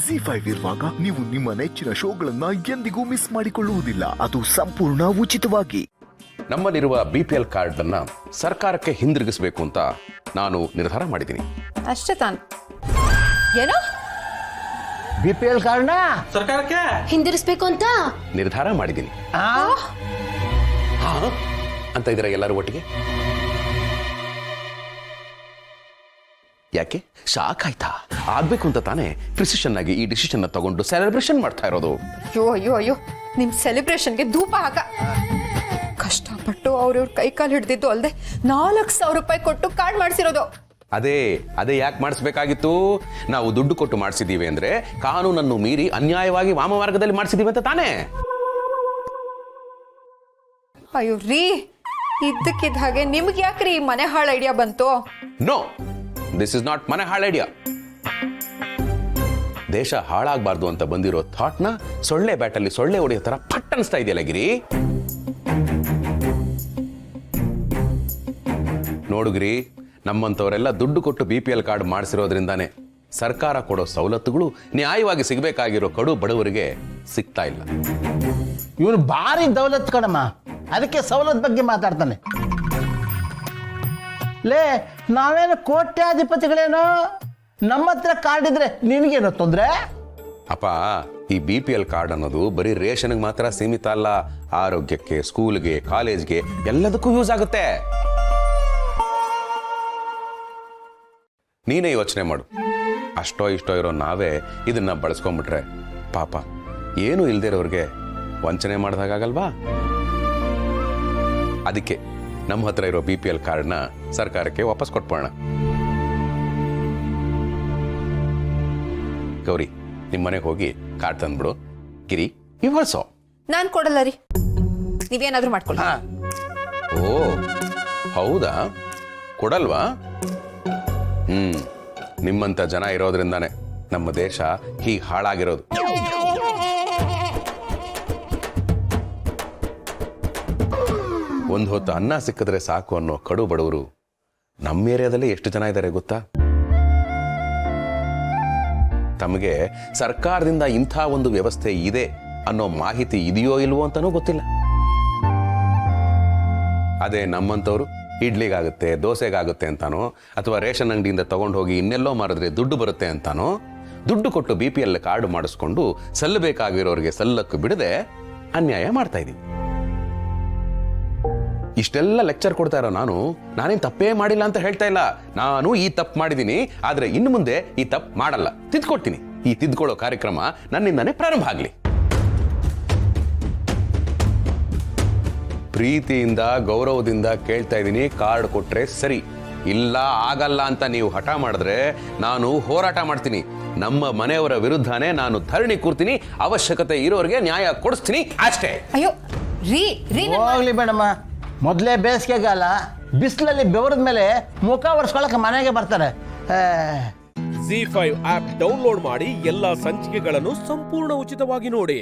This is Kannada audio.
ZEE5 ಇರುವಾಗ ನೀವು ನಿಮ್ಮ ನೆಚ್ಚಿನ ಶೋಗಳನ್ನ ಎಂದಿಗೂ ಮಿಸ್ ಮಾಡಿಕೊಳ್ಳುವುದಿಲ್ಲ. ಅದು ಸಂಪೂರ್ಣ ಉಚಿತವಾಗಿ. ನಮ್ಮಲ್ಲಿರುವ BPL ಕಾರ್ಡ್ ಅನ್ನ ಸರ್ಕಾರಕ್ಕೆ ಹಿಂದಿರುಗಿಸಬೇಕು ಅಂತ ನಾನು ನಿರ್ಧಾರ ಮಾಡಿದ್ದೀನಿ. ಅಷ್ಟೇ ತಾನು. ಏನೋ BPL ಕಾರ್ಡ್ನ ಸರ್ಕಾರಕ್ಕೆ ಹಿಂದಿರಿಸಬೇಕು ಅಂತ ನಿರ್ಧಾರ ಮಾಡಿದ್ದೀನಿ ಅಂತ ಇದ್ರೆ ಎಲ್ಲರೂ ಒಟ್ಟಿಗೆ. ಯಾಕೆ ಶಾಕ್ ಆಯ್ತಾ? ಆಗ್ಬೇಕು ಅಂತ ತಾನೇ ಪ್ರಿಸಿಷನ್ ಆಗಿ ಈ ಡಿಸಿಷನ್ ತಗೊಂಡು ಸೆಲೆಬ್ರೇಷನ್ ಮಾಡ್ತಾ ಇರೋದು. ಅಯ್ಯೋ ಅಯ್ಯೋ ಅಯ್ಯೋ, ನಿಮ್ ಸೆಲೆಬ್ರೇಷನ್ಗೆ ಧೂಪ ಹಾಕ. ಕಷ್ಟಪಟ್ಟು ಅವ್ರವ್ರ ಕೈ ಕಾಲು ಹಿಡ್ದಿದ್ದು ಅಲ್ಲದೆ 4,000 ರೂಪಾಯಿ ಕೊಟ್ಟು ಕಾರ್ಡ್ ಮಾಡಿಸಿರೋದು. ಅದೇ ಯಾಕೆ ಮಾಡಿಸ್ಬೇಕಾಗಿತ್ತು? ನಾವು ದುಡ್ಡು ಕೊಟ್ಟು ಮಾಡಿಸಿದೀವಿ ಅಂದ್ರೆ ಕಾನೂನನ್ನು ಮೀರಿ ಅನ್ಯಾಯವಾಗಿ ವಾಮಮಾರ್ಗದಲ್ಲಿ ಮಾಡಿಸಿದೀವಿ ಅಂತ ತಾನೇ. ಅಯ್ಯೋ ರೀ, ಇದ್ದಕ್ಕಿದ್ದ ಹಾಗೆ ನಿಮ್ಗೆ ಯಾಕ್ರಿ ಈ ಮನೆ ಹಾಳು ಐಡಿಯಾ ಬಂತು? ನೋ, ದಿಸ್ ಇಸ್ ನಾಟ್ ಮನೆ ಹಾಳು ಐಡಿಯಾ. ದೇಶ ಹಾಳಾಗಬಾರ್ದು ಅಂತ ಬಂದಿರೋ ಥಾಟ್ನ ಸೊಳ್ಳೆ ಬ್ಯಾಟಲ್ಲಿ ಸೊಳ್ಳೆ ಹೊಡೆಯೋ ತರ ಪಟ್ ಅನಿಸ್ತಾ ಇದೆಯಲ್ಲ ಗಿರಿ. ನೋಡುಗಿರಿ, ನಮ್ಮಂಥವರೆಲ್ಲ ದುಡ್ಡು ಕೊಟ್ಟು BPL ಕಾರ್ಡ್ ಮಾಡಿಸಿರೋದ್ರಿಂದಾನೆ ಸರ್ಕಾರ ಕೊಡೋ ಸವಲತ್ತುಗಳು ನ್ಯಾಯವಾಗಿ ಸಿಗಬೇಕಾಗಿರೋ ಕಡು ಬಡವರಿಗೆ ಸಿಗ್ತಾ ಇಲ್ಲ. ಇವನು ಭಾರಿ ದೌಲತ್ ಕಣಮ್ಮ, ಅದಕ್ಕೆ ಸವಲತ್ತು ಬಗ್ಗೆ ಮಾತಾಡ್ತಾನೆ. ಲೇ, ನಾವೇನು ಕೋಟ್ಯಾಧಿಪತಿಗಳೇನೋ, ನಮ್ಮ ಹತ್ರ ಕಾರ್ಡ್ ಇದ್ರೆ ನಿನಗೇನೋ ತೊಂದ್ರೆ? ಅಪ್ಪ, ಈ BPL ಕಾರ್ಡ್ ಅನ್ನೋದು ಬರೀ ರೇಷನ್ಗೆ ಮಾತ್ರ ಸೀಮಿತ ಅಲ್ಲ. ಆರೋಗ್ಯಕ್ಕೆ, ಸ್ಕೂಲ್ಗೆ, ಕಾಲೇಜ್ಗೆ ಎಲ್ಲದಕ್ಕೂ ಯೂಸ್ ಆಗುತ್ತೆ. ನೀನೇ ಯೋಚನೆ ಮಾಡು. ಅಷ್ಟೋ ಇಷ್ಟೋ ಇರೋ ನಾವೇ ಇದನ್ನ ಬಳಸ್ಕೊಂಡ್ಬಿಟ್ರೆ ಪಾಪ ಏನು ಇಲ್ದೇ ಇರೋರಿಗೆ ವಂಚನೆ ಮಾಡಿದಾಗಲ್ವಾ? ಅದಕ್ಕೆ ನಮ್ಮ ಹತ್ರ ಇರೋ BPL ಕಾರ್ಡ್ನ ಸರ್ಕಾರಕ್ಕೆ ವಾಪಸ್ ಕೊಟ್ಬೋಣ. ಗೌರಿ, ನಿಮ್ಮ ಮನೆಗೆ ಹೋಗಿ ಕಾರ್ಡ್ ತಂದ್ಬಿಡು. Giri, you also. ನಾನ್ ಕೊಡಲ್ಲ ರೀ, ನೀವೇನಾದ್ರೂ ಮಾಡ್ಕೊಳ್ಳಿ. ಓ ಹೌದಾ? ಕೊಡಲ್ವಾ? ನಿಮ್ಮಂತ ಜನ ಇರೋದ್ರಿಂದಾನೆ ನಮ್ಮ ದೇಶ ಹೀಗೆ ಹಾಳಾಗಿರೋದು. ಒಂದು ಹೊತ್ತು ಅನ್ನ ಸಿಕ್ಕಿದ್ರೆ ಸಾಕು ಅನ್ನೋ ಕಡು ಬಡವರು ನಮ್ಮ ಏರಿಯಾದಲ್ಲಿ ಎಷ್ಟು ಜನ ಇದ್ದಾರೆ ಗೊತ್ತಾ? ತಮಗೆ ಸರ್ಕಾರದಿಂದ ಇಂಥ ಒಂದು ವ್ಯವಸ್ಥೆ ಇದೆ ಅನ್ನೋ ಮಾಹಿತಿ ಇದೆಯೋ ಇಲ್ವೋ ಅಂತಾನೂ ಗೊತ್ತಿಲ್ಲ. ಅದೇ ನಮ್ಮಂಥವ್ರು ಇಡ್ಲಿಗಾಗುತ್ತೆ, ದೋಸೆಗಾಗುತ್ತೆ ಅಂತಾನೋ, ಅಥವಾ ರೇಷನ್ ಅಂಗಡಿಯಿಂದ ತಗೊಂಡು ಹೋಗಿ ಇನ್ನೆಲ್ಲೋ ಮಾರಿದ್ರೆ ದುಡ್ಡು ಬರುತ್ತೆ ಅಂತಾನೋ ದುಡ್ಡು ಕೊಟ್ಟು BPL ಕಾರ್ಡ್ ಮಾಡಿಸ್ಕೊಂಡು ಸಲ್ಲಬೇಕಾಗಿರೋರಿಗೆ ಸಲ್ಲಕ್ಕೆ ಬಿಡದೆ ಅನ್ಯಾಯ ಮಾಡ್ತಾ ಇದ್ದೀವಿ. ಇಷ್ಟೆಲ್ಲ ಲೆಕ್ಚರ್ ಕೊಡ್ತಾ ಇರೋ ನಾನೇನು ತಪ್ಪೇ ಮಾಡಿಲ್ಲ ಅಂತ ಹೇಳ್ತಾ ಇಲ್ಲ. ನಾನು ಈ ತಪ್ಪು ಮಾಡಿದ್ದೀನಿ, ಆದ್ರೆ ಇನ್ನು ಮುಂದೆ ಈ ತಪ್ಪು ಮಾಡಲ್ಲ, ತಿದ್ಕೊಡ್ತೀನಿ. ಈ ತಿದ್ಕೊಳ್ಳೋ ಕಾರ್ಯಕ್ರಮ ನನ್ನಿಂದಾನೇ ಪ್ರಾರಂಭ ಆಗಲಿ. ಪ್ರೀತಿಯಿಂದ, ಗೌರವದಿಂದ ಕೇಳ್ತಾ ಇದ್ದೀನಿ, ಕಾರ್ಡ್ ಕೊಟ್ರೆ ಸರಿ. ಇಲ್ಲ ಆಗಲ್ಲ ಅಂತ ನೀವು ಹಠ ಮಾಡಿದ್ರೆ ನಾನು ಹೋರಾಟ ಮಾಡ್ತೀನಿ. ನಮ್ಮ ಮನೆಯವರ ವಿರುದ್ಧನೇ ನಾನು ಧರಣಿ ಕೂರ್ತೀನಿ. ಅವಶ್ಯಕತೆ ಇರೋರಿಗೆ ನ್ಯಾಯ ಕೊಡಿಸ್ತೀನಿ ಅಷ್ಟೇ. ಅಯ್ಯೋ ರೀ ರೀ, ಹೋಗ್ಲಿ ಬೇಡಮ್ಮ, ಮೊದಲೇ ಬೇಸಿಗೆಗಾಲ, ಬಿಸಿಲಲ್ಲಿ ಬೆವರದ ಮೇಲೆ ಮುಖ ಒರೆಸ್ಕೊಳಕ್ಕೆ ಮನೆಗೆ ಬರ್ತಾರೆ. ZEE5 ಆಪ್ ಡೌನ್ಲೋಡ್ ಮಾಡಿ ಎಲ್ಲಾ ಸಂಚಿಕೆಗಳನ್ನು ಸಂಪೂರ್ಣ ಉಚಿತವಾಗಿ ನೋಡಿ.